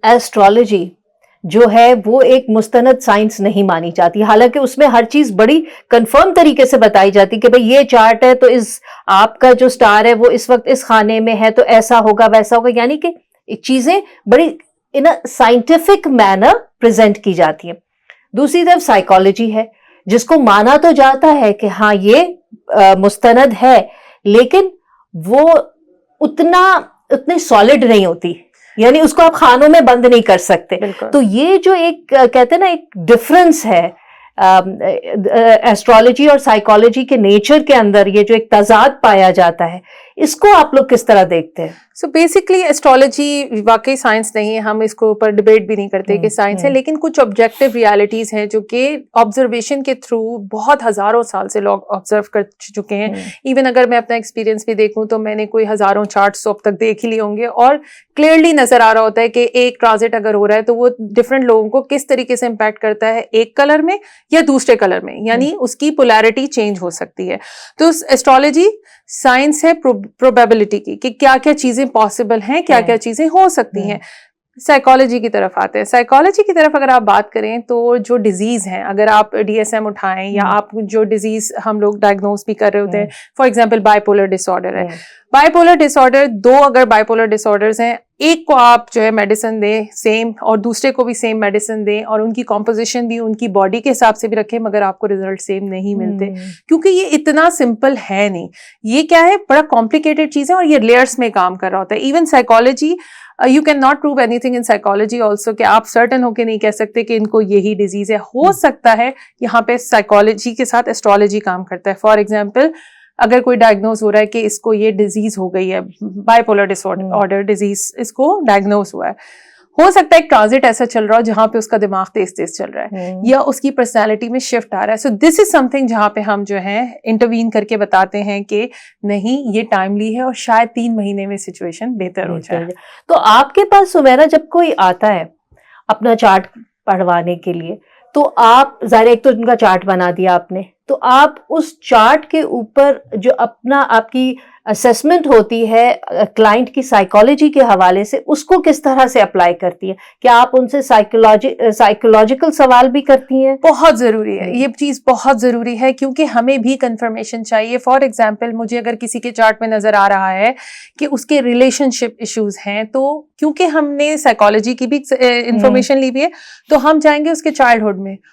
Astrology जो है वो एक मुस्तनद साइंस नहीं मानी जाती, हालांकि उसमें हर चीज बड़ी कंफर्म तरीके से बताई जाती कि भाई ये चार्ट है तो इस आपका जो स्टार है वो इस वक्त इस खाने में है तो ऐसा होगा वैसा होगा, यानी कि चीजें बड़ी इन अ साइंटिफिक मैनर प्रेजेंट की जाती है। दूसरी तरफ साइकोलॉजी है जिसको माना तो जाता है कि हाँ ये मुस्तनद है, लेकिन वो उतनी सॉलिड नहीं होती, यानी उसको आप खानों में बंद नहीं कर सकते। तो ये जो एक कहते हैं ना एक डिफरेंस है एस्ट्रोलॉजी और साइकोलॉजी के नेचर के अंदर, ये जो एक तजाद पाया जाता है, इसको आप लोग किस तरह देखते हैं? सो बेसिकली एस्ट्रोलॉजी वाकई साइंस नहीं है, हम इसको ऊपर डिबेट भी नहीं करते कि साइंस है, लेकिन कुछ ऑब्जेक्टिव रियलिटीज हैं जो कि ऑब्जर्वेशन के थ्रू बहुत हजारों साल से लोग ऑब्जर्व कर चुके हैं। इवन अगर मैं अपना एक्सपीरियंस भी देखूं तो मैंने कोई हजारों चार्ट्स अब तक देख ही लिए होंगे और क्लियरली नजर आ रहा होता है कि एक ट्रांजिट अगर हो रहा है तो वो डिफरेंट लोगों को किस तरीके से इम्पैक्ट करता है, एक कलर में या दूसरे कलर में, यानी उसकी पोलैरिटी चेंज हो सकती है। तो एस्ट्रोलॉजी साइंस है प्रोबेबिलिटी की कि क्या क्या चीजें पॉसिबल हैं, क्या क्या चीजें हो सकती हैं। साइकोलॉजी की तरफ आते हैं। साइकोलॉजी की तरफ अगर आप बात करें तो जो डिजीज हैं, अगर आप डीएसएम उठाएं या आप जो डिजीज हम लोग डायग्नोज भी कर रहे होते हैं, फॉर एग्जांपल बाइपोलर डिसऑर्डर है, बाइपोलर डिसऑर्डर, दो अगर बाइपोलर डिसऑर्डर्स हैं, एक को आप जो है मेडिसिन दें सेम और दूसरे को भी सेम मेडिसिन दें और उनकी कॉम्पोजिशन भी उनकी बॉडी के हिसाब से भी रखें, मगर आपको रिजल्ट सेम नहीं मिलते, क्योंकि ये इतना सिंपल है नहीं। ये क्या है, बड़ा कॉम्प्लिकेटेड चीज है और ये लेयर्स में काम कर रहा होता है। Even psychology, you can not prove anything in psychology also, कि आप सर्टन होके नहीं कह सकते कि इनको यही डिजीज है। हो सकता है यहाँ पे साइकोलॉजी के साथ एस्ट्रोलॉजी काम करता है। फॉर एग्जाम्पल, अगर कोई डायग्नोज हो रहा है कि इसको ये डिजीज हो गई है, बाइपोलर डिसऑर्डर डिजीज इसको डायग्नोज हुआ है, हो सकता है एक ट्रांजिट ऐसा चल रहा हो जहां पे उसका दिमाग तेज तेज चल रहा है या उसकी पर्सनैलिटी में शिफ्ट आ रहा है। सो दिस इज समथिंग जहां पे हम जो है इंटरवीन करके बताते हैं कि नहीं, ये टाइमली है और शायद 3 महीने में सिचुएशन बेहतर हो जाए। तो आपके पास सुमेरा जब कोई आता है अपना चार्ट पढ़वाने के लिए, तो आप ज़ाहिर एक तो उनका चार्ट बना दिया आपने, तो आप उस चार्ट के ऊपर जो अपना आपकी असेसमेंट होती है क्लाइंट की साइकोलॉजी के हवाले से, उसको किस तरह से अप्लाई करती है? क्या आप उनसे साइकोलॉजिकल सवाल भी करती हैं? बहुत जरूरी है, ये चीज बहुत जरूरी है, क्योंकि हमें भी कंफर्मेशन चाहिए। फॉर एग्जांपल, मुझे अगर किसी के चार्ट में नजर आ रहा है कि उसके रिलेशनशिप इश्यूज हैं, तो क्योंकि हमने साइकोलॉजी की भी इंफॉर्मेशन ली हुई है, तो हम जाएंगे उसके चाइल्डहुड में,